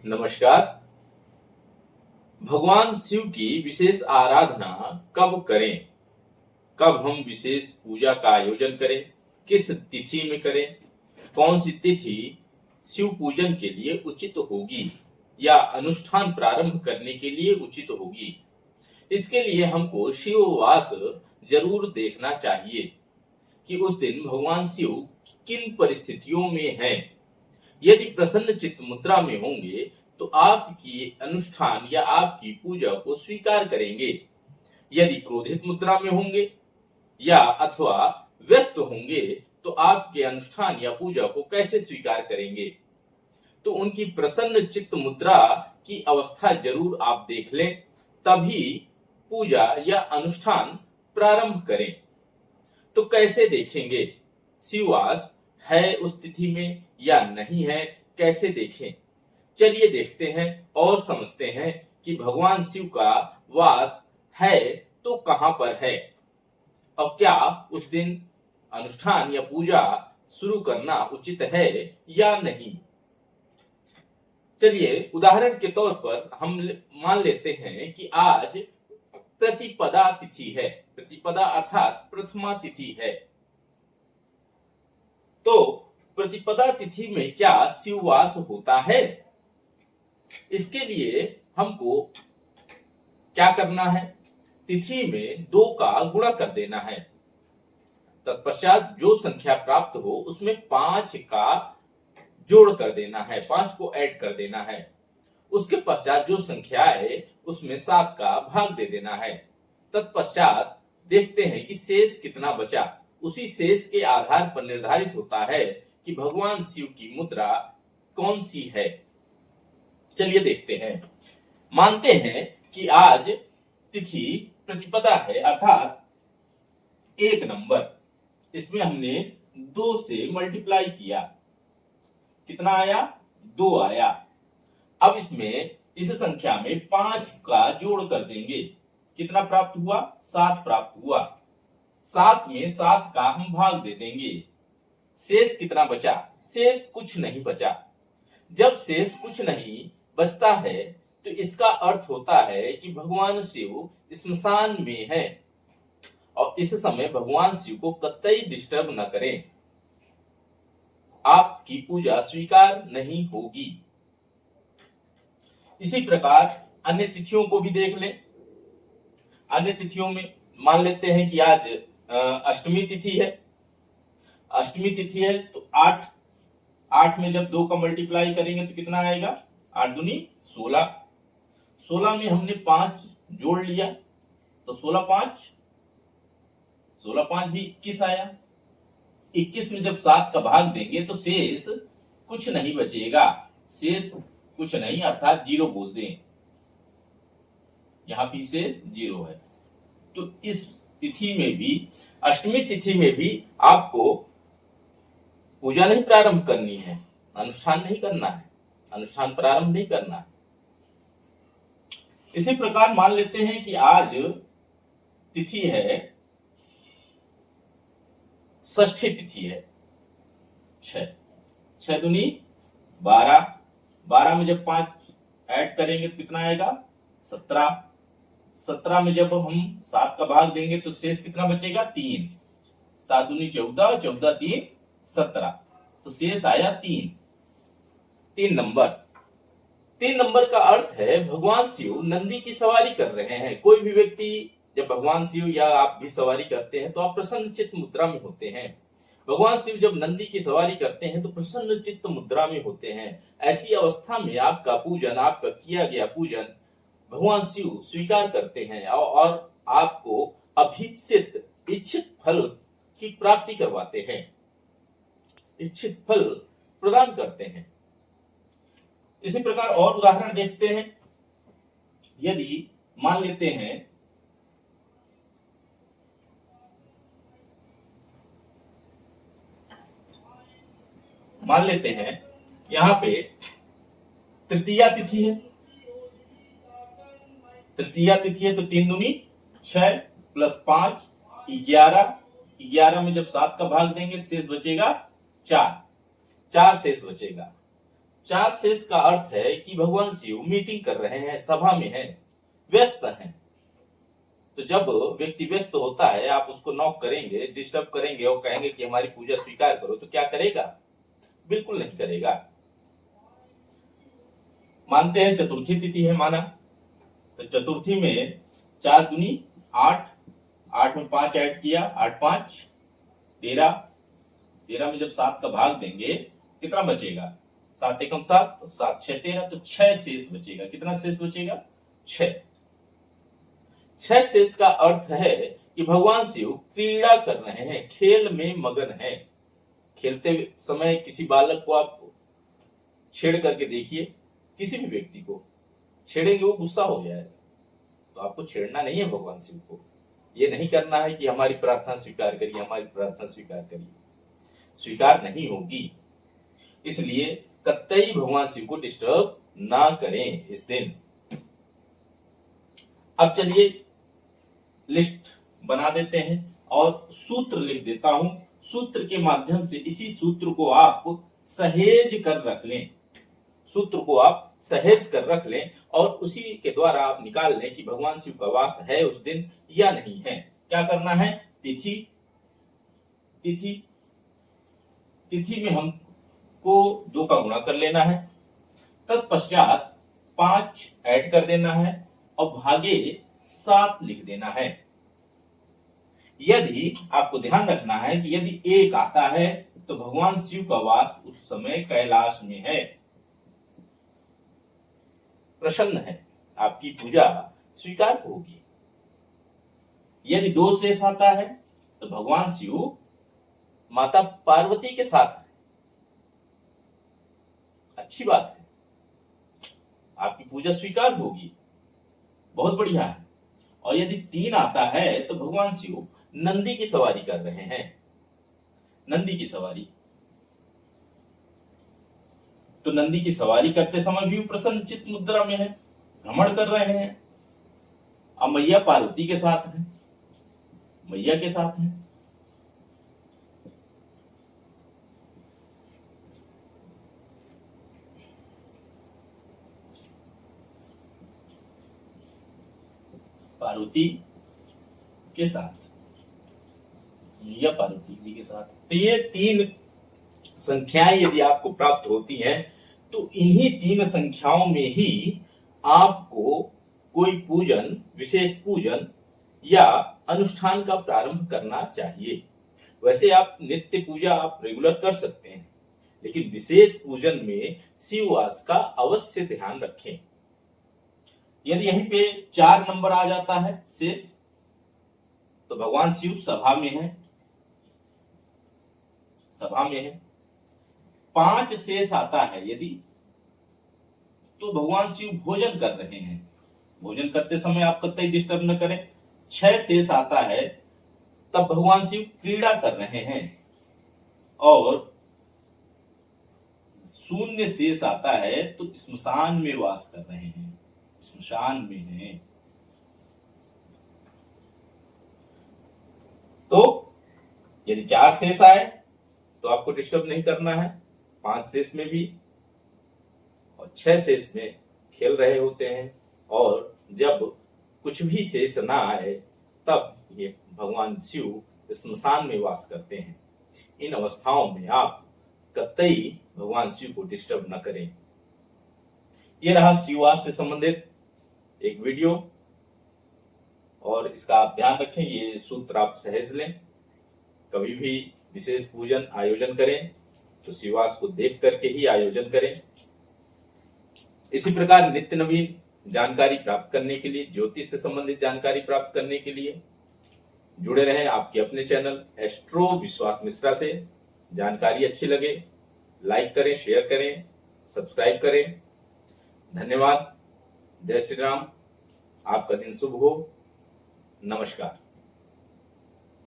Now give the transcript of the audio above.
नमस्कार। भगवान शिव की विशेष आराधना कब करें? कब हम विशेष पूजा का आयोजन करें? किस तिथि में करें? कौन सी तिथि शिव पूजन के लिए उचित होगी या अनुष्ठान प्रारंभ करने के लिए उचित होगी? इसके लिए हमको शिववास जरूर देखना चाहिए कि उस दिन भगवान शिव किन परिस्थितियों में हैं। यदि प्रसन्न चित्त मुद्रा में होंगे तो आपकी अनुष्ठान या आपकी पूजा को स्वीकार करेंगे। यदि क्रोधित मुद्रा में होंगे या अथवा व्यस्त होंगे तो आपके अनुष्ठान या पूजा को कैसे स्वीकार करेंगे? तो उनकी प्रसन्न चित्त मुद्रा की अवस्था जरूर आप देख लें, तभी पूजा या अनुष्ठान प्रारंभ करें। तो कैसे देखेंगे शिववास है उस तिथि में या नहीं है, कैसे देखें? चलिए देखते हैं और समझते हैं कि भगवान शिव का वास है तो कहां पर है और क्या उस दिन अनुष्ठान या पूजा शुरू करना उचित है या नहीं। चलिए उदाहरण के तौर पर हम मान लेते हैं कि आज प्रतिपदा तिथि है। प्रतिपदा अर्थात प्रथमा तिथि है। तो प्रतिपदा तिथि में क्या शिववास होता है? इसके लिए हमको क्या करना है? तिथि में 2 का गुणा कर देना है। तत्पश्चात जो संख्या प्राप्त हो उसमें 5 का जोड़ कर देना है, 5 को ऐड कर देना है। उसके पश्चात जो संख्या है उसमें 7 का भाग दे देना है। तत्पश्चात देखते हैं कि शेष कितना बचा। उसी शेष के आधार पर निर्धारित होता है कि भगवान शिव की मुद्रा कौन सी है। चलिए देखते हैं। मानते हैं कि आज तिथि प्रतिपदा है अर्थात 1 नंबर। इसमें हमने 2 से मल्टीप्लाई किया, कितना आया? 2 आया। अब इसमें इस संख्या में 5 का जोड़ कर देंगे, कितना प्राप्त हुआ? 7 प्राप्त हुआ। 7 में 7 का हम भाग दे देंगे। शेष कितना बचा? शेष कुछ नहीं बचा। जब शेष कुछ नहीं बचता है तो इसका अर्थ होता है कि भगवान शिव स्मशान में है और इस समय भगवान शिव को कतई डिस्टर्ब न करें, आपकी पूजा स्वीकार नहीं होगी। इसी प्रकार अन्य तिथियों को भी देख लें। अन्य तिथियों में मान लेते हैं कि आज अष्टमी तिथि है। अष्टमी तिथि है तो 8 में जब 2 का मल्टीप्लाई करेंगे तो कितना आएगा? 8 दूनी 16। 16 में हमने 5 जोड़ लिया तो 16 5 भी 21 आया। 21 में जब 7 का भाग देंगे तो शेष कुछ नहीं बचेगा। शेष कुछ नहीं अर्थात 0 बोल दें, यहां भी शेष 0 है। तो इस तिथि में भी, अष्टमी तिथि में भी आपको पूजा नहीं प्रारंभ करनी है, अनुष्ठान नहीं करना है, अनुष्ठान प्रारंभ नहीं करना है। इसी प्रकार मान लेते हैं कि आज तिथि है, षष्ठी तिथि है। 6 दूनी 12। 12 में जब 5 ऐड करेंगे तो कितना आएगा? 17। 17 में जब हम 7 का भाग देंगे तो शेष कितना बचेगा? 3। 7 दूनी 14, 14 3 17। तो शेष आया 3 नंबर। 3 नंबर का अर्थ है भगवान शिव नंदी की सवारी कर रहे हैं। कोई भी व्यक्ति जब भगवान शिव या आप भी सवारी करते हैं तो आप प्रसन्न चित्त मुद्रा में होते हैं। भगवान शिव जब नंदी की सवारी करते हैं तो प्रसन्न चित्त मुद्रा में होते हैं। ऐसी अवस्था में आपका पूजन, आपका किया गया पूजन भगवान शिव स्वीकार करते हैं और आपको अभीप्सित इच्छित फल की प्राप्ति करवाते हैं, इच्छित फल प्रदान करते हैं। इसी प्रकार और उदाहरण देखते हैं। यदि मान लेते हैं यहां पे तृतीया तिथि है। तृतीया तिथि है तो 3 दूनी 6 प्लस 5 11। 11 में जब 7 का भाग देंगे शेष बचेगा 4 शेष बचेगा। चार शेष का अर्थ है कि भगवान शिव मीटिंग कर रहे हैं, सभा में हैं, व्यस्त हैं। तो जब व्यक्ति व्यस्त होता है, आप उसको नॉक करेंगे, डिस्टर्ब करेंगे और कहेंगे कि हमारी पूजा स्वीकार करो, तो क्या करेगा? बिल्कुल नहीं करेगा। मानते हैं चतुर्थी तिथि है, माना, तो चतुर्थी में 4 दूनी 8, 8 में 5 ऐड किया, 8 5 13, 13 में जब 7 का भाग देंगे कितना बचेगा? 7 एकम 7, 7 6 13, तो 6 शेष बचेगा। कितना शेष बचेगा? 6। 6 शेष का अर्थ है कि भगवान शिव क्रीड़ा कर रहे हैं, खेल में मगन है। खेलते समय किसी बालक को आप छेड़ करके देखिए, किसी भी व्यक्ति को छेड़ेंगे वो गुस्सा हो जाएगा। तो आपको छेड़ना नहीं है भगवान शिव को, ये नहीं करना है कि हमारी प्रार्थना स्वीकार करिए, हमारी प्रार्थना स्वीकार करिए, स्वीकार नहीं होगी। इसलिए कतई भगवान शिव को डिस्टर्ब ना करें इस दिन। अब चलिए लिस्ट बना देते हैं और सूत्र लिख देता हूं। सूत्र के माध्यम से इसी सूत्र को आप सहेज कर रख लें, सूत्र को आप सहेज कर रख लें और उसी के द्वारा आप निकाल लें कि भगवान शिव का वास है उस दिन या नहीं है। क्या करना है? तिथि तिथि तिथि में हमको 2 का गुणा कर लेना है, तत्पश्चात 5 ऐड कर देना है और भागे 7 लिख देना है। यदि आपको ध्यान रखना है कि यदि 1 आता है तो भगवान शिव का वास उस समय कैलाश में है, प्रसन्न है, आपकी पूजा स्वीकार होगी। यदि 2 शेष आता है तो भगवान शिव माता पार्वती के साथ है, अच्छी बात है, आपकी पूजा स्वीकार होगी, बहुत बढ़िया है। और यदि 3 आता है तो भगवान शिव नंदी की सवारी कर रहे हैं, नंदी की सवारी, तो नंदी की सवारी करते समय भी प्रसन्न चित्त मुद्रा में है, भ्रमण कर रहे हैं। अब मैया पार्वती के साथ है, मैया के साथ है, पार्वती के साथ, मैया पार्वती जी के साथ। तो ये 3 संख्याएं यदि आपको प्राप्त होती हैं तो इन्हीं 3 संख्याओं में ही आपको कोई पूजन, विशेष पूजन या अनुष्ठान का प्रारंभ करना चाहिए। वैसे आप नित्य पूजा आप रेगुलर कर सकते हैं, लेकिन विशेष पूजन में शिववास का अवश्य ध्यान रखें। यदि यहीं पे 4 नंबर आ जाता है शेष, तो भगवान शिव सभा में है, सभा में है। 5 शेष आता है यदि, तो भगवान शिव भोजन कर रहे हैं, भोजन करते समय आप कतई डिस्टर्ब न करें। 6 शेष आता है तब भगवान शिव क्रीड़ा कर रहे हैं, और 0 शेष आता है तो स्मशान में वास कर रहे हैं, स्मशान में हैं। तो यदि 4 शेष आए तो आपको डिस्टर्ब नहीं करना है, 5 शेष में भी और 6 शेष में खेल रहे होते हैं। और जब कुछ भी शेष ना आए तब ये भगवान शिव स्मशान में वास करते हैं। इन अवस्थाओं में आप कतई भगवान शिव को डिस्टर्ब न करें। यह रहा शिववास से संबंधित एक वीडियो, और इसका आप ध्यान रखें, ये सूत्र आप सहेज लें। कभी भी विशेष पूजन आयोजन करें तो शिववास को देख करके ही आयोजन करें। इसी प्रकार नित्य नवीन जानकारी प्राप्त करने के लिए, ज्योतिष से संबंधित जानकारी प्राप्त करने के लिए जुड़े रहें आपके अपने चैनल एस्ट्रो विश्वास मिश्रा से। जानकारी अच्छी लगे लाइक करें, शेयर करें, सब्सक्राइब करें। धन्यवाद। जय श्री राम। आपका दिन शुभ हो। नमस्कार।